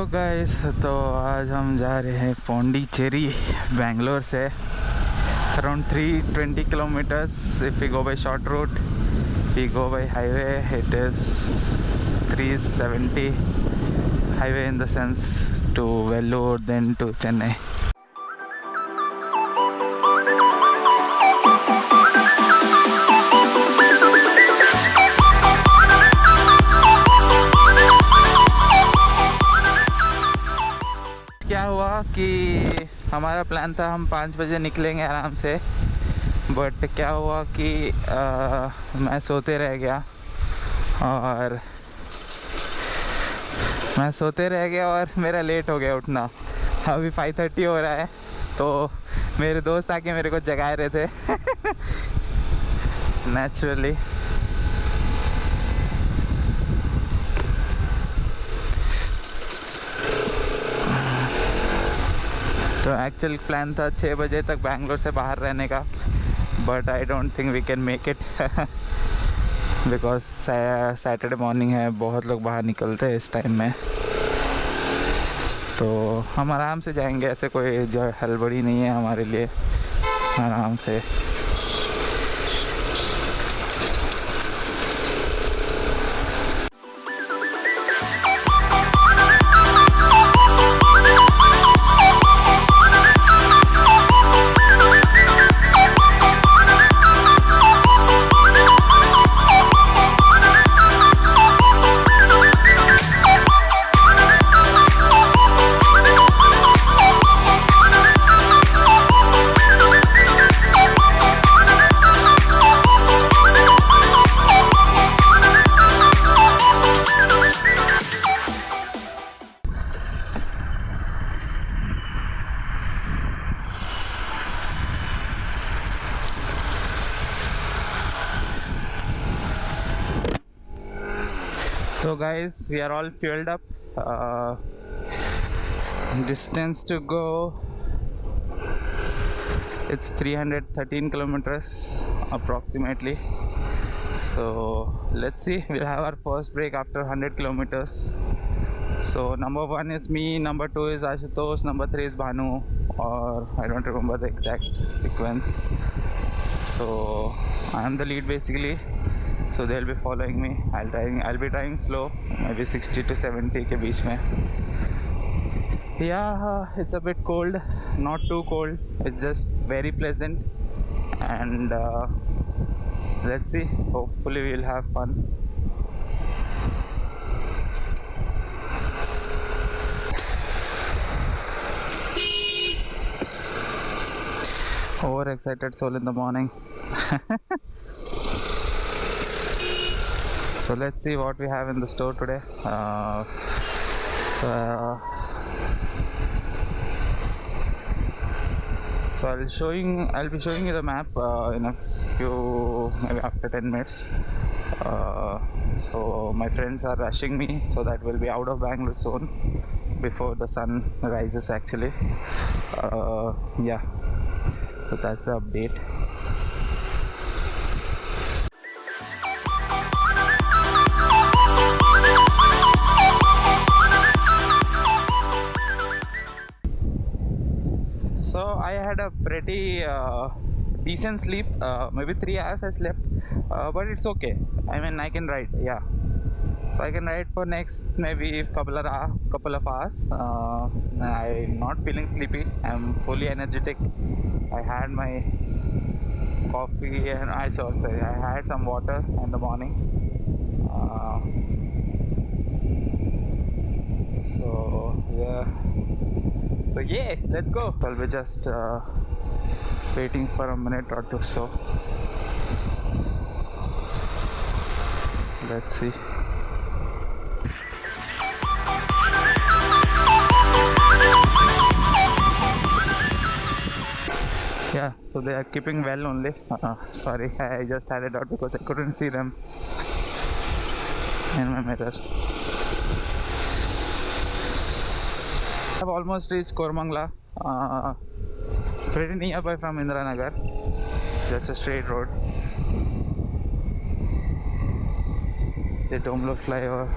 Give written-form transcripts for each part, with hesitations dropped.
Hello guys, तो आज हम जा रहे हैं पौंडीचेरी बैंगलोर से। It's around 320 kilometers if we go by short route. If we go by highway, it is 370 highway in the sense to Vellore, then to Chennai. क्या हुआ कि हमारा प्लान था हम 5 बजे निकलेंगे आराम से, बट क्या हुआ कि मैं सोते रह गया और मेरा लेट हो गया उठना। अभी 5:30 हो रहा है, तो मेरे दोस्त आके मेरे को जगाए रहे थे नेचुरली। तो एक्चुअल प्लान था 6 बजे तक बैंगलोर से बाहर रहने का, but I don't think we can make it because Saturday morning है, बहुत लोग बाहर निकलते हैं इस टाइम में। तो हम आराम से जाएंगे, ऐसे कोई जो हड़बड़ी नहीं है हमारे लिए, आराम से। So guys, we are all fueled up. Distance to go, it's 313 kilometers approximately. So let's see, we'll have our first break after 100 kilometers. So number 1 is me, number 2 is Ashutosh, number 3 is Bhanu, or I don't remember the exact sequence. So I am the lead basically, so they'll be following me. I'll be driving slow, maybe 60 to 70 के बीच में. Yeah, it's a bit cold, not too cold, it's just very pleasant, and let's see, hopefully we'll have fun. Overexcited soul in the morning. So let's see what we have in the store today. So I'll be showing you the map in a few, maybe after 10 minutes. So my friends are rushing me so that we'll be out of Bangalore soon before the sun rises actually. Yeah, so that's the update. So I had a pretty decent sleep, maybe 3 hours I slept, but it's okay. I mean, I can ride, yeah. So I can ride for next maybe couple of hours. I'm not feeling sleepy, I'm fully energetic. I had my coffee and I had some water in the morning. So yeah, let's go. I'll be just waiting for a minute or two, so let's see. Yeah, so they are keeping well only. Sorry, I just had it out because I couldn't see them in my mirror. I've almost reached Kormangla, pretty nearby from Indiranagar, just a straight road. The Domlo flyover.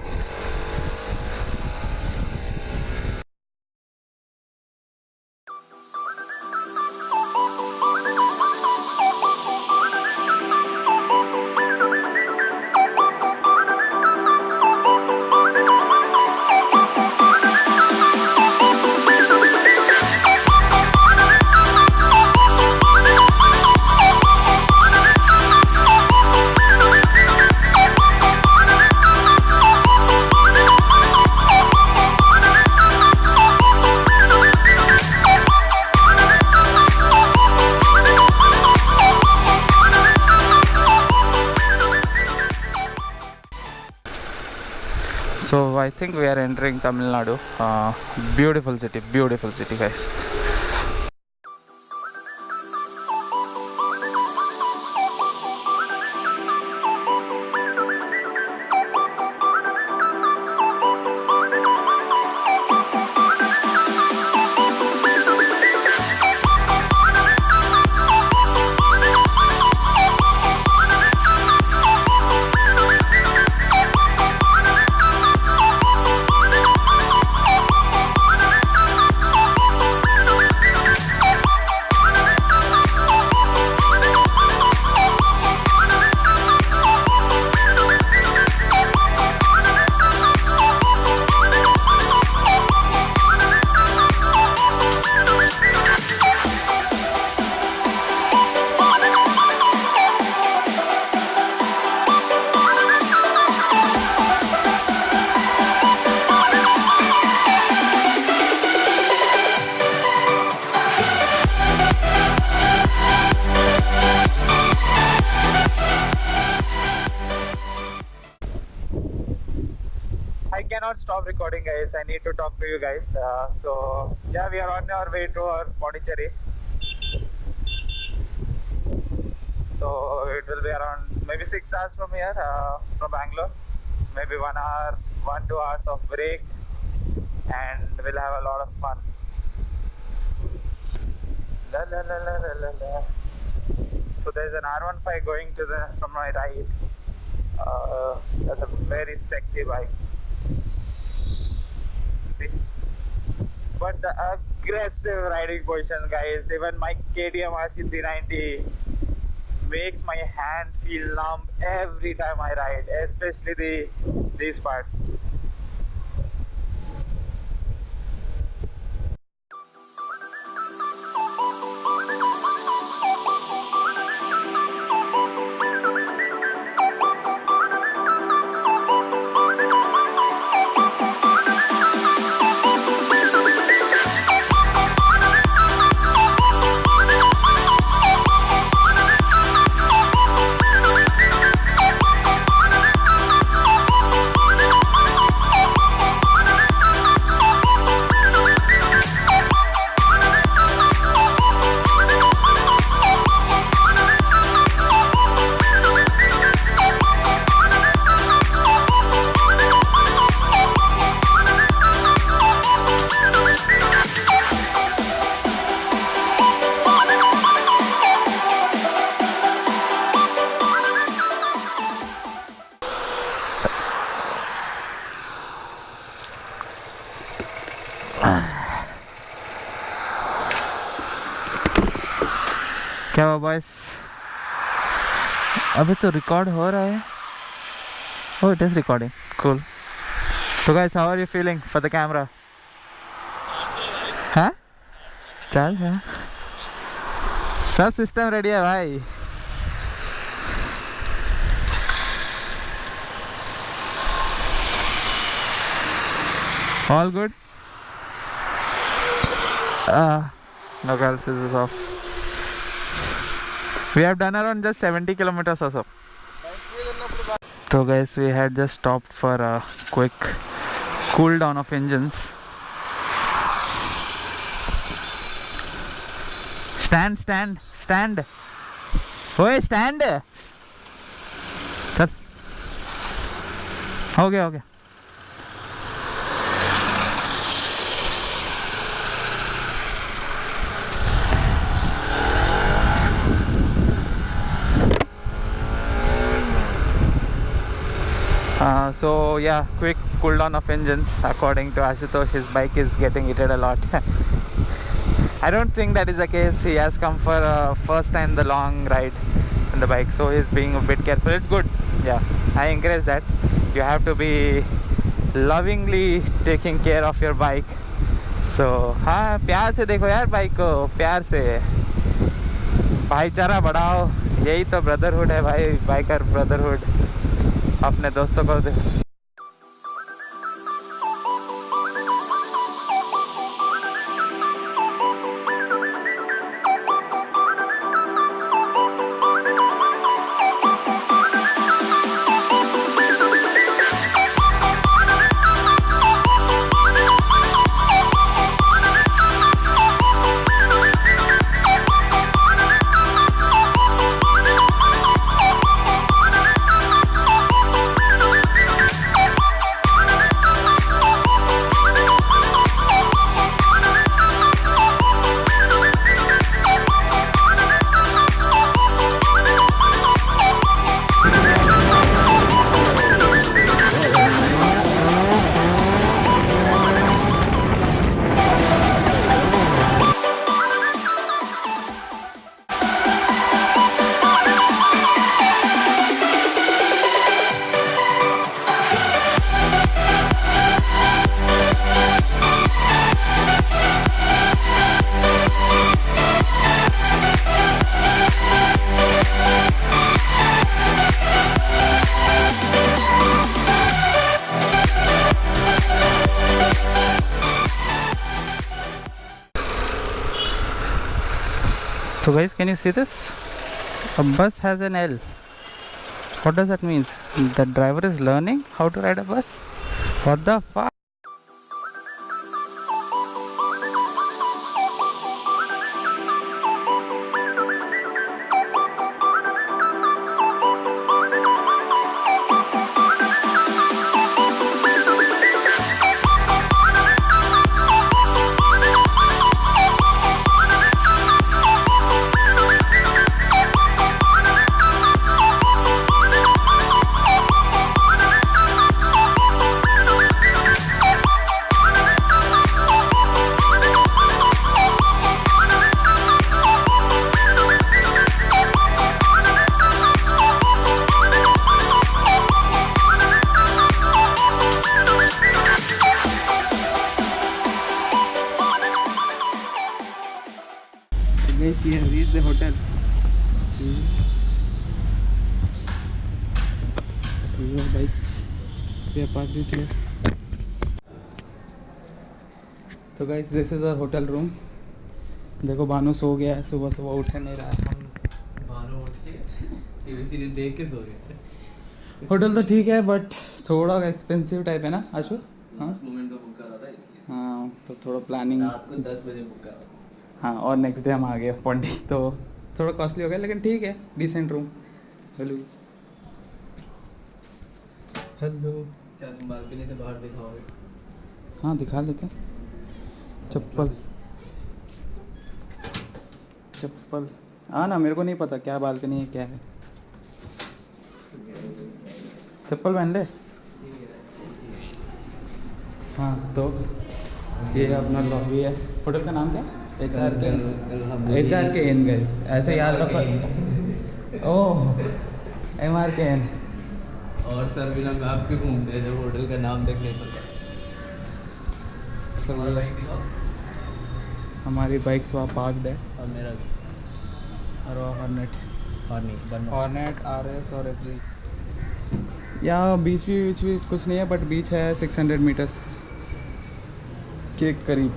I think we are entering Tamil Nadu. Beautiful city guys. I cannot stop recording, guys. I need to talk to you guys. So yeah, we are on our way to our Pondicherry. So it will be around maybe 6 hours from here, from Bangalore. Maybe 1 hour, 1-2 hours of break, and we'll have a lot of fun. La, la, la, la, la, la, la. So there's an R15 going to the from my right. That's a very sexy bike. See? But the aggressive riding position, guys. Even my KTM RC390 makes my hand feel numb every time I ride, especially these parts. क्या हुआ boys? अभी तो record हो रहा है. Oh, it is recording. Cool. So guys, how are you feeling for the camera? हाँ? चल है. सब सिस्टम रेडी है भाई. All good? No girls, this is off. We have done around just 70 kilometers or so. So guys, we had just stopped for a quick cool down of engines. Stand. Oi, stand. Chal. Okay. So yeah, quick cool down of engines. According to Ashutosh, his bike is getting heated a lot. I don't think that is the case. He has come for first time the long ride in the bike, so he's being a bit careful. It's good. Yeah, I encourage that. You have to be lovingly taking care of your bike. So हाँ, प्यार से देखो यार bike को, प्यार से. भाईचारा बढ़ाओ, यही तो ब्रदरहुड है भाई, बाइकर ब्रदरहुड. अपने दोस्तों को So guys, can you see this? A bus has an L. What does that mean? The driver is learning how to ride a bus? What the fuck? Guys, we have reached the hotel. These are bikes. We have parked it here. तो guys, this is our hotel room. देखो बानू सो गया है, सुबह सुबह उठ नहीं रहा है. बानू उठ के टीवी सीरीज देख के सो रहे थे. होटल तो ठीक है बट थोड़ा एक्सपेंसिव टाइप है ना आशु? हाँ मोमेंट का बुक करा था इसलिए. हाँ तो थोड़ा प्लानिंग. रात को 10 बजे बुक करा था. हाँ और नेक्स्ट डे हम आ गए पौंडी, तो थोड़ा कॉस्टली हो गया लेकिन ठीक है, डिसेंट रूम. Hello hello. क्या तुम बालकनी से बाहर दिखाओगे? हाँ दिखा लेते हैं. चप्पल चप्पल. हाँ ना, मेरे को नहीं पता क्या बालकनी है क्या है. चप्पल पहन ले. हाँ तो ये अपना लॉबी है. होटल का नाम क्या? HRKN गाइस, ऐसे याद रखो. ओह MRKN. और सर बिना मैप के घूमते हैं जब होटल का नाम तक नहीं पता. हमारी बाइक्स वहाँ पार्कड है और मेरा और हॉर्नेट RS और FG. यहाँ बीच भी कुछ नहीं है बट बीच है 600 मीटर्स के करीब.